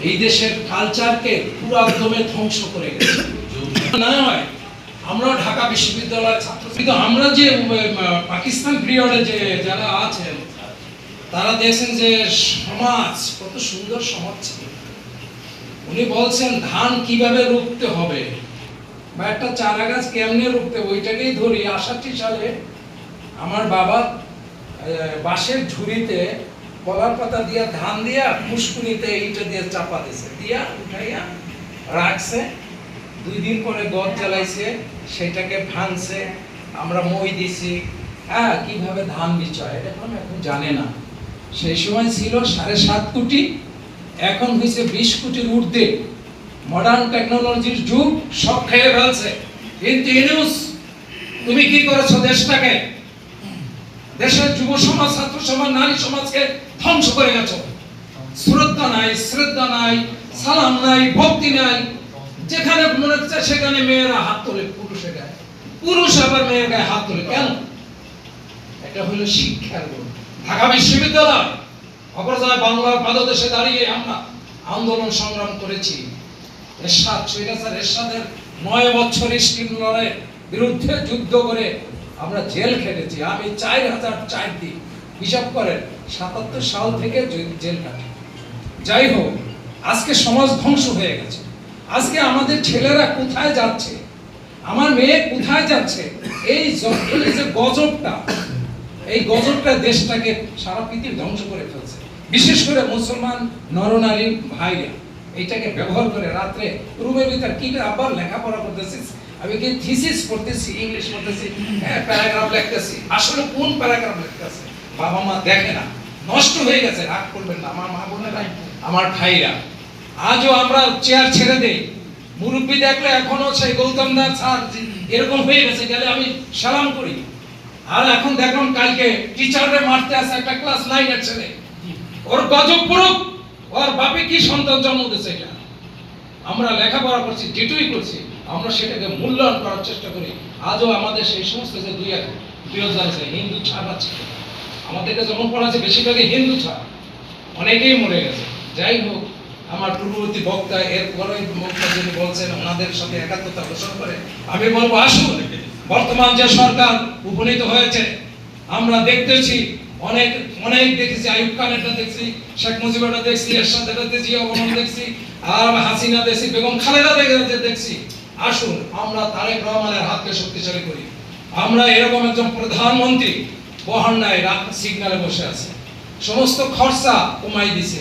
এই দেশের কালচারকে পুরো একদমে ধ্বংস করে গেছে। না হয় আমরা ঢাকা বিশ্ববিদ্যালয়ের ছাত্র, কিন্তু আমরা যে পাকিস্তান পিরিয়ডে যে যারা আছেন তারা দেখছেন যে সমাজ কত সুন্দর সমাজ ছিল। উনি বলছেন ধান কিভাবে রুখতে হবে বা একটা চারা গাছ কেমনে রুখতে, ওইটাকেই ধরি। ৬৮ সালে আমার বাবা বাঁশের ঝুড়িতে কলার পাতা দিয়া ধান দিয়া পুষ্কুনিতে এইটা দিয়ে চাপা দিছে, দিয়া উঠাইয়া রাখছে। 2 দিন পরে গদ জ্বালাইছে, সেটাকে ভাঙছে, আমরা মই দিছি। কিভাবে ধান বিচয় এটা এখন জানে না। সেই সময় ছিল ৭.৫ কোটি, এখন হয়েছে ২০ কোটির ঊর্ধ্বে। মডার্ন টেকনোলজির যুগ, সব খেয়ে ফেলছে। কিন্তু ইউনূস তুমি কি করেছো দেশটাকে, দেশের যুব সমাজ, ছাত্র সমাজ, নারী সমাজকে ধ্বংস করে গেছো। শ্রদ্ধা নাই, শ্রদ্ধা নাই, সালাম নাই, ভক্তি নাই। যেখানে মনে হচ্ছে সেখানে মেয়েরা হাত তোলে পুরুষের গায়ে, পুরুষ আবার মেয়ের গায়ে হাত তোলে। কেন? এটা হলো শিক্ষার গুণ। ঢাকা বিশ্ববিদ্যালয় অপরজয় বাংলার পাদদেশে দাঁড়িয়ে আমরা আন্দোলন সংগ্রাম করেছি। এরশাদ, সৈয়দ এরশাদের 9 বছর স্টিম লড়াইয়ের বিরুদ্ধে যুদ্ধ করে আমরা জেল খেটেছি। আমি 4004 দিন, হিসাব করেন ৭৭ সাল থেকে জেল কাটি। যাই হোক, আজকে সমাজ ধ্বংস হয়ে গেছে। আজকে আমাদের ছেলেরা কোথায় যাচ্ছে, আমার মেয়ে কোথায় যাচ্ছে, এই যে গজবটা, এই গজবটা দেশটাকে সারা পৃথিবী ধ্বংস করে ফেলছে। বিশেষ করে মুসলমান নরনারী ভাইরা এইটাকে ব্যবহার করে রাত্রে রুমের ভিতর কি আবার লেখাপড়া করতেছিস, আমি কি থিসিস করতেছি, ইংলিশ করতেছি, প্যারাগ্রাফ লিখতেছি। আসলে কোন প্যারাগ্রাফ লিখতেছে বাবা মা দেখে না, নষ্ট হয়ে গেছে। রাগ করবেন না আমার মা বোনেরা, আমার ভাইরা। আজও আমরা চেয়ার ছেড়ে দেই, মুরব্বী দেখলে এখনো সেই গৌতম দাস স্যার এরকম হয়ে গেছে, গেলে আমি সালাম করি। আর এখন দেখলাম কালকে টিচাররে মারতে আসে একটা ক্লাস 9 এর ছেলে, ওর গজব পড়ুক, ওর বাপে কি সন্তান জন্ম দিয়েছে। এটা আমরা লেখাপড়া করছি, যেটুই করছি, আমরা সেটাকে মূল্যায়ন করার চেষ্টা করি। আজও আমাদের সেই সমস্ত যে দুই আছে হিন্দু ছাড় আছে, আমাদেরকে যখন পড়া আছে বেশিরভাগই হিন্দু ছাড়, অনেকেই মরে গেছে। যাই হোক, আমার পূর্ববর্তী বক্তা এরপরে বক্তা যিনি বলছেন ওনাদের সাথে একাত্মতা পোষণ করে আমি বলবো, আসুন বর্তমান যে সরকার উপনীত হয়েছে আমরা দেখতেছি, অনেক অনেক দেখেছি, আইয়ুব খানেরটা দেখছি, শেখ মুজিবুরটা দেখছি, এরশাদেরটা দেখছি, অবনম দেখছি, আর হাসিনা দেখছি, বেগম খালেদা দেখছি। আসুন আমরা তারেক রহমানের হাতকে শক্তিশালী করি। আমরা এরকম একজন প্রধানমন্ত্রী বহার নাই, সিগনালে বসে আছে, সমস্ত খরচা কমাই দিছে।